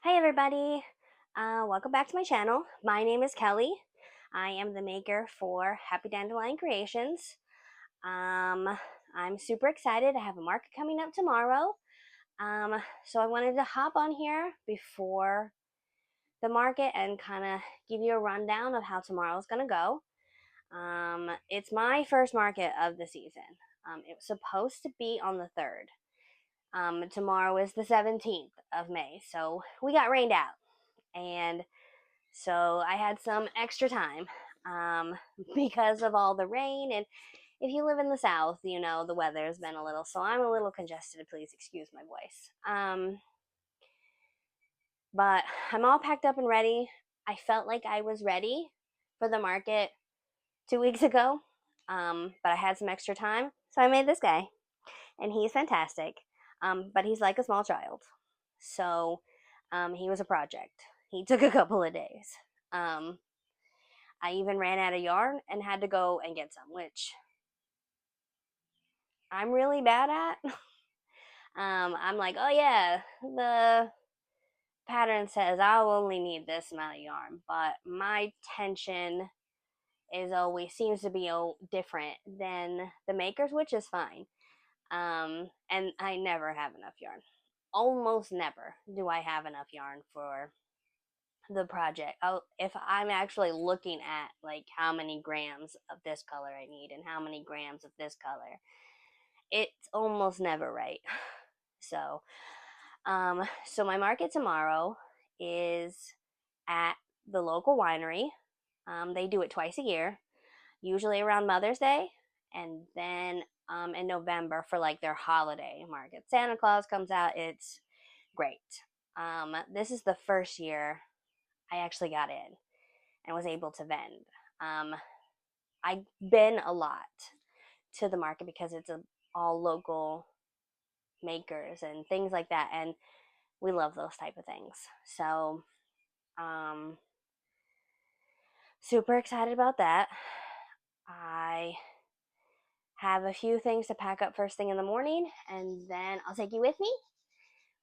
Hi everybody, welcome back to my channel. My name is Kelly. I am the maker for Happy Dandelion Creations. I'm super excited. I have a market coming up tomorrow. So I wanted to hop on here before the market and kind of give you a rundown of how tomorrow's going to go. It's my first market of the season. It was supposed to be on the 3rd. Tomorrow is the 17th of May, so we got rained out. And so I had some extra time because of all the rain. And if you live in the South, you know the weather's been a little, so I'm a little congested. Please excuse my voice. But I'm all packed up and ready. I felt like I was ready for the market 2 weeks ago, but I had some extra time, so I made this guy, and he's fantastic. But he's like a small child, so he was a project. He took a couple of days. I even ran out of yarn and had to go and get some, which I'm really bad at. I'm like, oh yeah, the pattern says I'll only need this amount of yarn, but my tension is always seems to be different than the makers, which is fine. And I never have enough yarn. Almost never do I have enough yarn for the project. If I'm actually looking at like how many grams of this color I need and how many grams of this color, it's almost never right. So, so my market tomorrow is at the local winery. They do it twice a year, usually around Mother's Day, and then in November for like their holiday market. Santa Claus comes out. It's great. This is the first year I actually got in and was able to vend. I've been a lot to the market because it's all local makers and things like that, and we love those type of things. So super excited about that. I have a few things to pack up first thing in the morning, and then I'll take you with me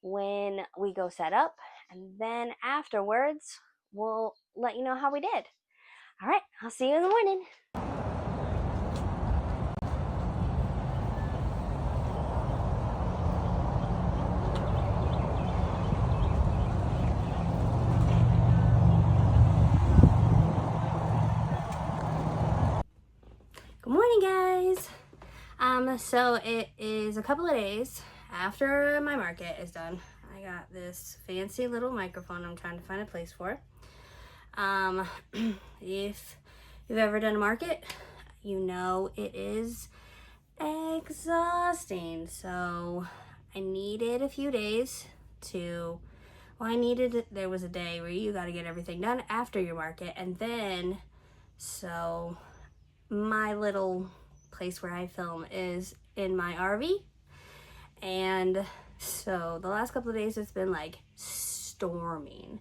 when we go set up, and then afterwards we'll let you know how we did. All right, I'll see you in the morning. Good morning, guys. So it is a couple of days after my market is done. I got this fancy little microphone I'm trying to find a place for. If you've ever done a market, you know it is exhausting. So I needed a few days there was a day where you got to get everything done after your market, and then so my little place where I film is in my RV, and so the last couple of days it's been like storming,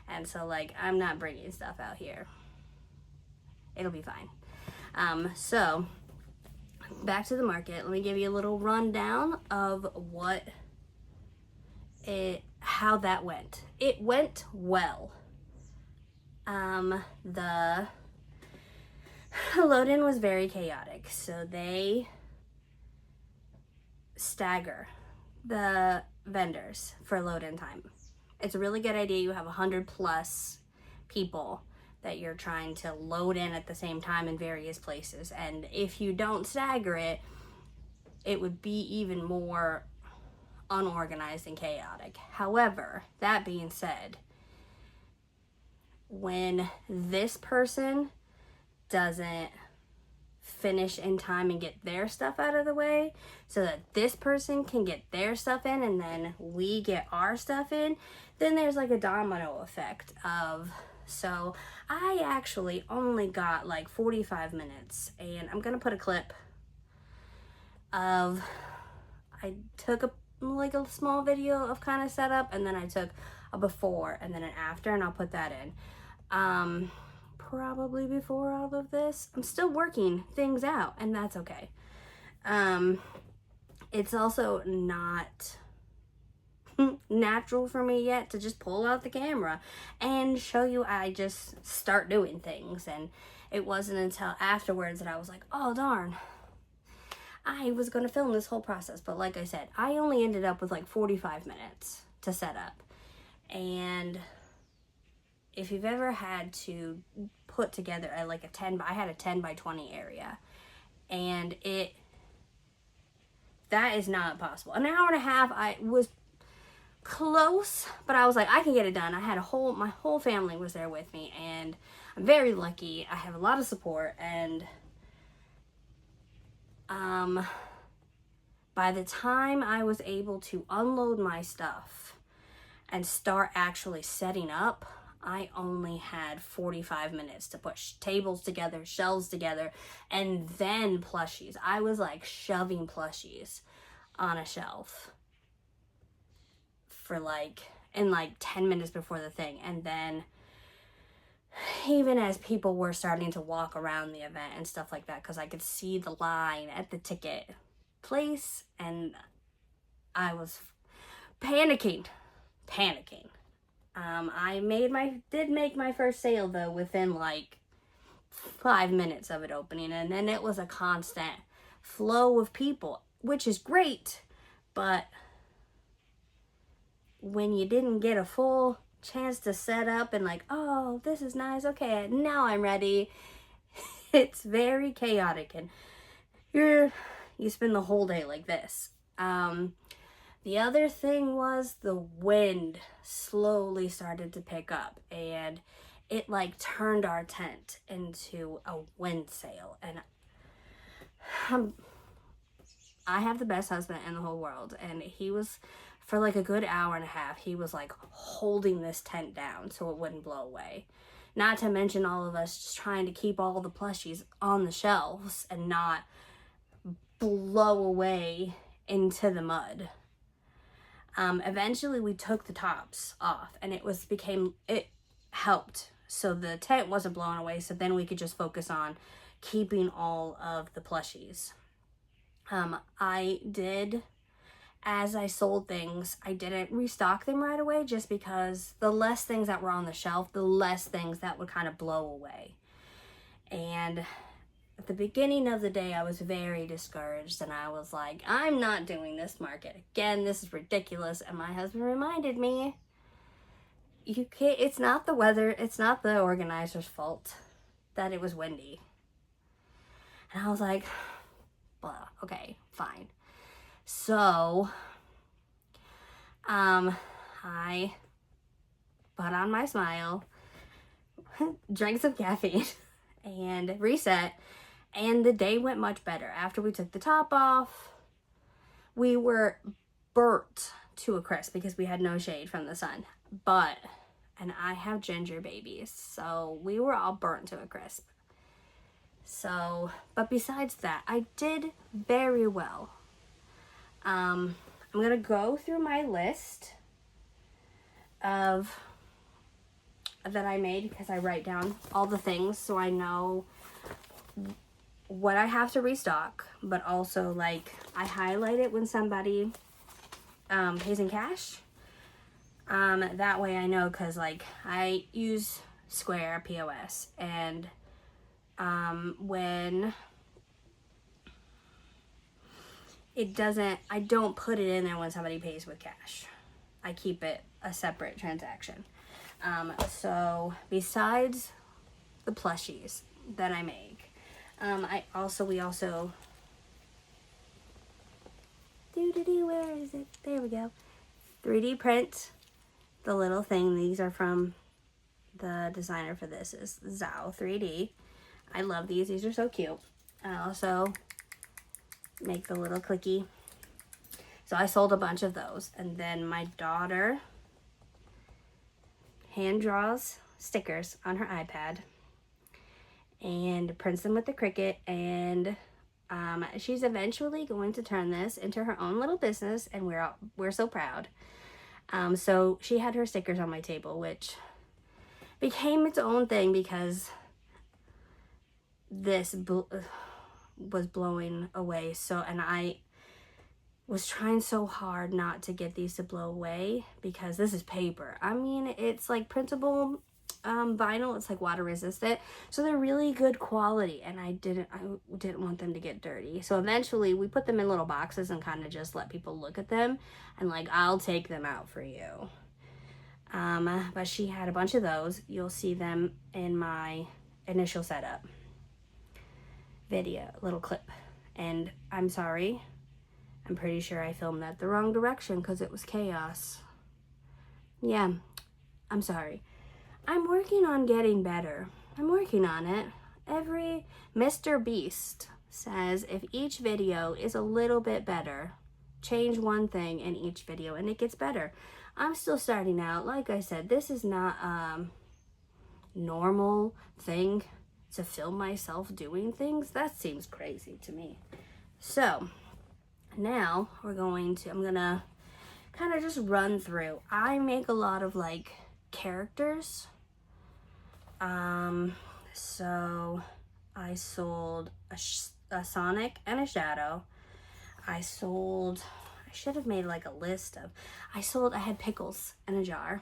and so like I'm not bringing stuff out here. It'll be fine. So back to the market. Let me give you a little rundown of how that went. It went well. The load-in was very chaotic, so they stagger the vendors for load-in time. It's a really good idea. You have 100 plus people that you're trying to load in at the same time in various places, and if you don't stagger it, it would be even more unorganized and chaotic. However, that being said, when this person doesn't finish in time and get their stuff out of the way so that this person can get their stuff in and then we get our stuff in, then there's like a domino effect of, so I actually only got like 45 minutes, and I'm gonna put a clip of, I took a small video of kind of setup, and then I took a before and then an after, and I'll put that in. Probably before all of this. I'm still working things out, and that's okay. It's also not natural for me yet to just pull out the camera and show you I just start doing things. And it wasn't until afterwards that I was like, oh darn, I was going to film this whole process. But like I said, I only ended up with like 45 minutes to set up. And if you've ever had to put together I had a 10 by 20 area, and that is not possible. An hour and a half, I was close, but I was like, I can get it done. I had my whole family was there with me, and I'm very lucky. I have a lot of support, and by the time I was able to unload my stuff and start actually setting up, I only had 45 minutes to put tables together, shelves together, and then plushies. I was like shoving plushies on a shelf for in 10 minutes before the thing. And then even as people were starting to walk around the event and stuff like that, because I could see the line at the ticket place, and I was panicking. I did make my first sale though within 5 minutes of it opening, and then it was a constant flow of people, which is great, but when you didn't get a full chance to set up and oh, this is nice, okay, now I'm ready, it's very chaotic, and you spend the whole day like this. The other thing was the wind slowly started to pick up, and it turned our tent into a wind sail. And I have the best husband in the whole world, and he was, for a good hour and a half, he was holding this tent down so it wouldn't blow away. Not to mention all of us just trying to keep all the plushies on the shelves and not blow away into the mud. Eventually we took the tops off, and it helped. So the tent wasn't blown away, so then we could just focus on keeping all of the plushies. As I sold things, I didn't restock them right away, just because the less things that were on the shelf, the less things that would kind of blow away. And at the beginning of the day, I was very discouraged, and I was like, I'm not doing this market again. This is ridiculous. And my husband reminded me, it's not the weather, it's not the organizer's fault that it was windy. And I was like, well, okay, fine. So, I put on my smile, drank some caffeine, and reset. And the day went much better. After we took the top off, we were burnt to a crisp because we had no shade from the sun. And I have ginger babies, so we were all burnt to a crisp. So, but besides that, I did very well. I'm going to go through my list that I made, because I write down all the things so I know what I have to restock, but also I highlight it when somebody pays in cash. That way I know, because I use Square POS, and when I don't put it in there when somebody pays with cash. I keep it a separate transaction. So besides the plushies that I make, we also where is it? There we go. 3D print the little thing. These are from the designer for this is Zao 3D. I love these. These are so cute. I also make the little clicky. So I sold a bunch of those. And then my daughter hand draws stickers on her iPad and prints them with the Cricut, and she's eventually going to turn this into her own little business, and we're so proud. So she had her stickers on my table, which became its own thing because this was blowing away. So, and was trying so hard not to get these to blow away because this is paper. I mean, it's like printable vinyl. It's like water resistant, so they're really good quality, and I didn't want them to get dirty. So eventually we put them in little boxes and kind of just let people look at them, and like, I'll take them out for you. But she had a bunch of those. You'll see them in my initial setup video, little clip. And I'm sorry, I'm pretty sure I filmed that the wrong direction because it was chaos. Yeah, I'm sorry. I'm working on getting better. I'm working on it. Every Mr. Beast says if each video is a little bit better, change one thing in each video and it gets better. I'm still starting out. Like I said, this is not a normal thing to film myself doing things. That seems crazy to me. So now I'm gonna kind of just run through. I make a lot of like characters. So I sold a Sonic and a Shadow. I should have made like a list of, I had pickles in a jar.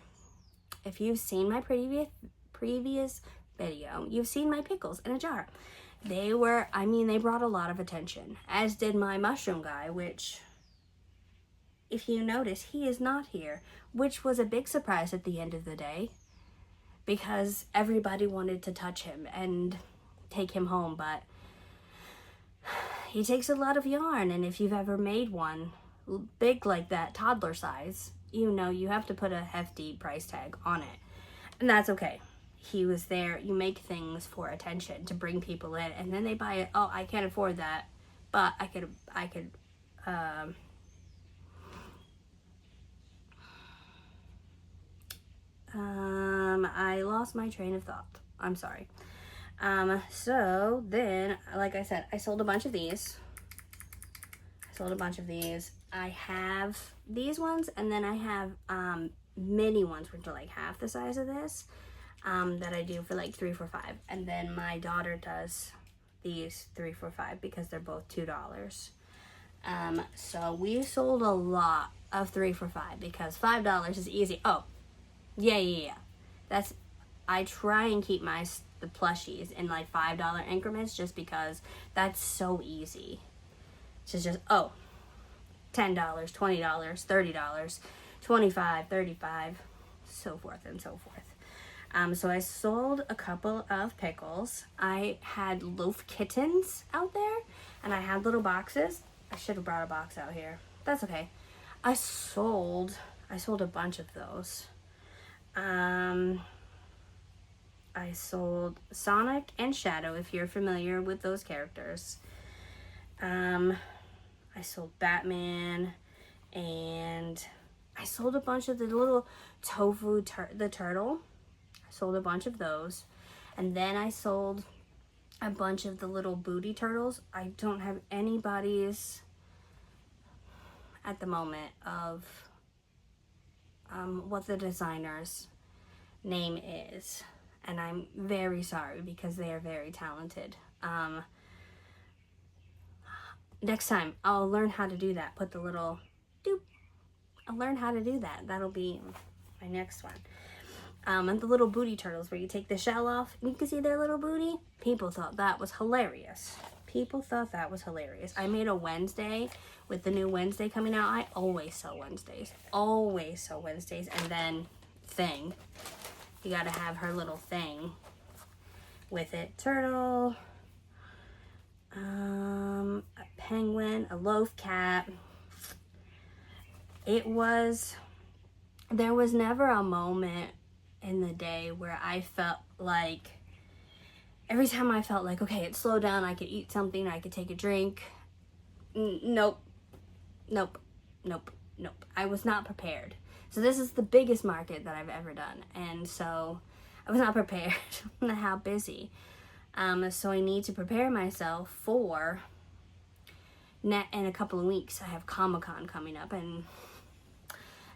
If you've seen my previous video, you've seen my pickles in a jar. They brought a lot of attention, as did my mushroom guy, which, if you notice, he is not here, which was a big surprise at the end of the day, because everybody wanted to touch him and take him home, but he takes a lot of yarn, and if you've ever made one big like that, toddler size, you know you have to put a hefty price tag on it, and that's okay. He was there. You make things for attention to bring people in, and then they buy it. Oh, I can't afford that, but I could I lost my train of thought. I'm sorry. So then, like I said, I sold a bunch of these. I have these ones, and then I have mini ones, which are like half the size of this, that I do for like 3 for $5. And then my daughter does these 3 for $5 because they're both $2. So we sold a lot of 3 for $5 because $5 is easy. Oh, yeah. I try and keep the plushies in like $5 increments just because that's so easy. To just, $10, $20, $30, $25, $35, so forth and so forth. So I sold a couple of pickles. I had loaf kittens out there, and I had little boxes. I should have brought a box out here. That's okay. I sold a bunch of those. I sold Sonic and Shadow, if you're familiar with those characters. I sold Batman, and I sold a bunch of the little Tofu, the turtle. I sold a bunch of those. And then I sold a bunch of the little booty turtles. I don't have anybody's at the moment of what the designer's name is. And I'm very sorry because they are very talented. Next time, I'll learn how to do that. Put the little doop. I'll learn how to do that. That'll be my next one. And the little booty turtles where you take the shell off and you can see their little booty. People thought that was hilarious. I made a Wednesday with the new Wednesday coming out. I always sell Wednesdays. And then thing. You gotta have her little thing with it. Turtle. A penguin, a loaf cat. There was never a moment in the day where I felt like, every time I felt like, okay, it's slowed down, I could eat something, I could take a drink. Nope. I was not prepared. So this is the biggest market that I've ever done, and so I was not prepared on how busy. So I need to prepare myself for in a couple of weeks. I have Comic-Con coming up, and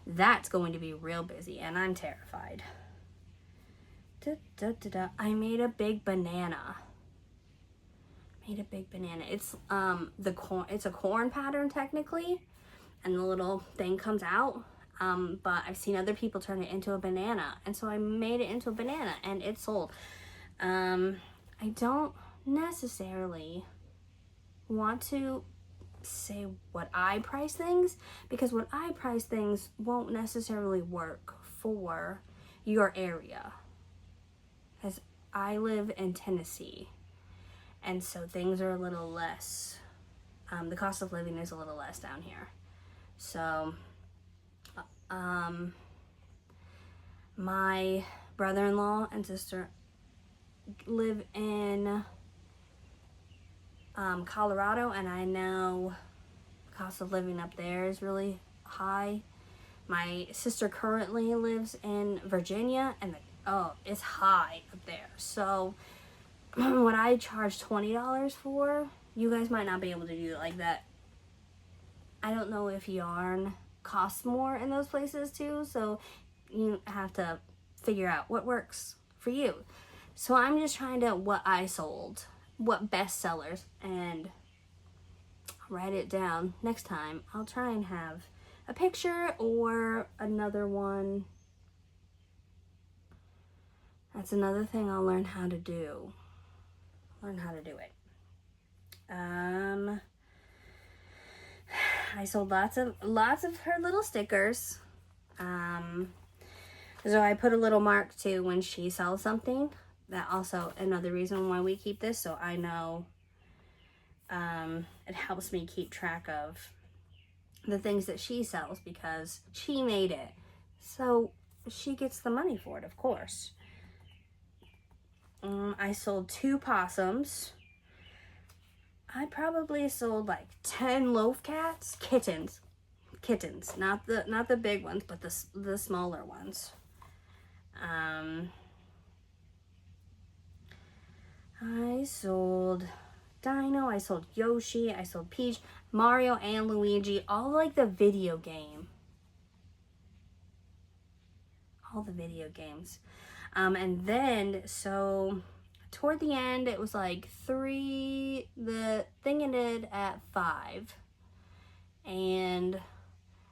that's going to be real busy, and I'm terrified. I made a big banana. It's it's a corn pattern technically, and the little thing comes out. But I've seen other people turn it into a banana, and so I made it into a banana, and it sold. I don't necessarily want to say what I price things, because what I price things won't necessarily work for your area, as I live in Tennessee, and so things are a little less, the cost of living is a little less down here. So my brother-in-law and sister live in Colorado, and I know the cost of living up there is really high. My sister currently lives in Virginia, and it's high up there. So what I charge $20 for, you guys might not be able to do it like that. I don't know if yarn costs more in those places too, so you have to figure out what works for you. So I'm just trying to, what I sold, what best sellers, and write it down. Next time I'll try and have a picture or another one. That's another thing I'll learn how to do. It. I sold lots of her little stickers. So I put a little mark too when she sells something. That also another reason why we keep this, so I know it helps me keep track of the things that she sells, because she made it, so she gets the money for it, of course. I sold 2 possums. I probably sold like 10 loaf cats, kittens, not the big ones, but the smaller ones. I sold Dino, I sold Yoshi, I sold Peach, Mario, and Luigi, all like the video game. All the video games. And then, so toward the end, it was like 3, the thing ended at 5. And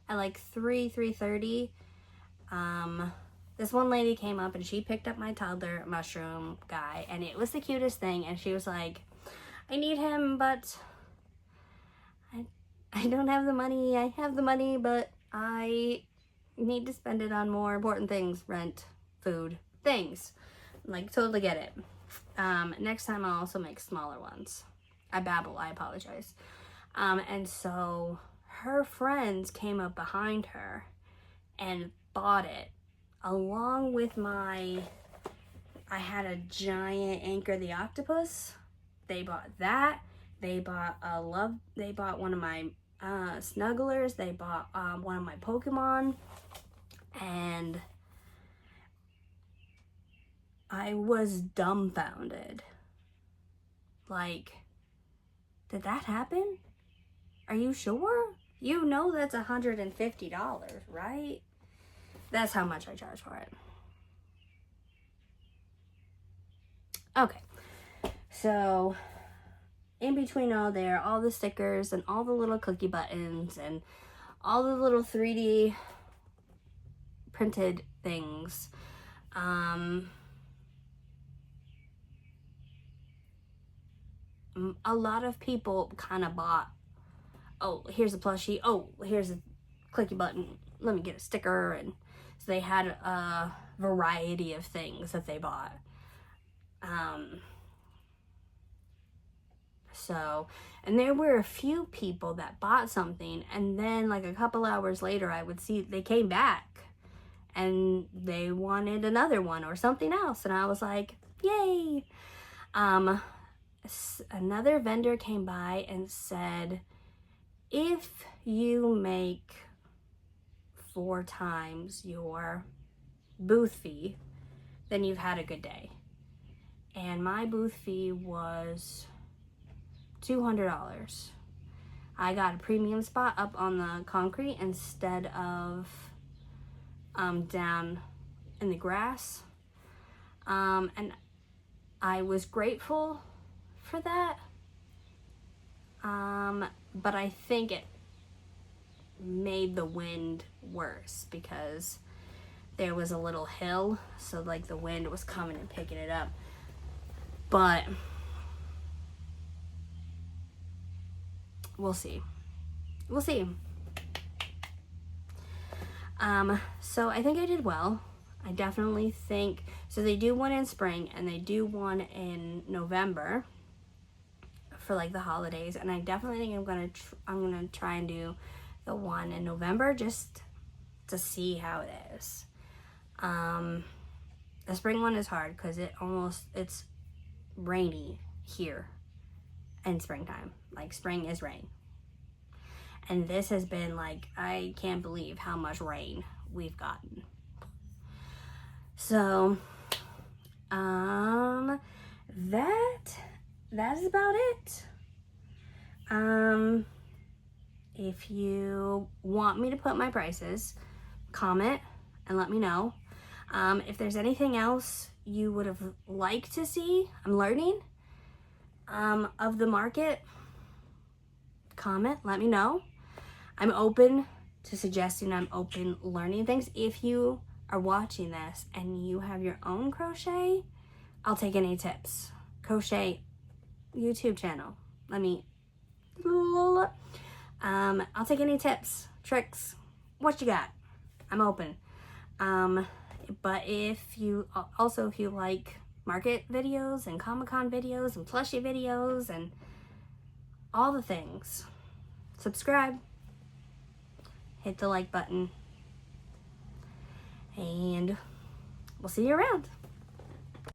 at like 3:30, this one lady came up and she picked up my toddler mushroom guy, and it was the cutest thing. And she was like, I need him, but I don't have the money. I have the money, but I need to spend it on more important things, rent, food, things. Like, totally get it. Next time I'll also make smaller ones. I babble, I apologize. And so her friends came up behind her and bought it, along with I had a giant Anchor the Octopus. They bought that. They bought one of my snugglers. They bought one of my Pokemon. And I was dumbfounded. Like, did that happen? Are you sure? You know that's $150, right? That's how much I charge for it. Okay. So, in between all the stickers and all the little cookie buttons and all the little 3D printed things, a lot of people kind of bought, oh, here's a plushie, oh, here's a clicky button, let me get a sticker. And so they had a variety of things that they bought. So, and there were a few people that bought something, and then like a couple hours later I would see they came back and they wanted another one or something else, and I was like, yay. Another vendor came by and said, if you make 4 times your booth fee, then you've had a good day. And my booth fee was $200. I got a premium spot up on the concrete instead of down in the grass. And I was grateful for that. But I think made the wind worse because there was a little hill, so like the wind was coming and picking it up. But we'll see. We'll see. So I think I did well. I definitely think, so they do one in spring and they do one in November for like the holidays, and I definitely think I'm gonna try and do the one in November just to see how it is. The spring one is hard because it's rainy here in springtime. Like, spring is rain. And this has been like, I can't believe how much rain we've gotten. So, that's about it. If you want me to put my prices, comment and let me know. If there's anything else you would have liked to see, I'm learning, of the market, comment, let me know. I'm open to suggesting, I'm open learning things. If you are watching this and you have your own crochet, I'll take any tips. Crochet YouTube channel. I'll take any tips, tricks, what you got. I'm open. But if you like market videos and Comic-Con videos and plushie videos and all the things, subscribe, hit the like button, and we'll see you around.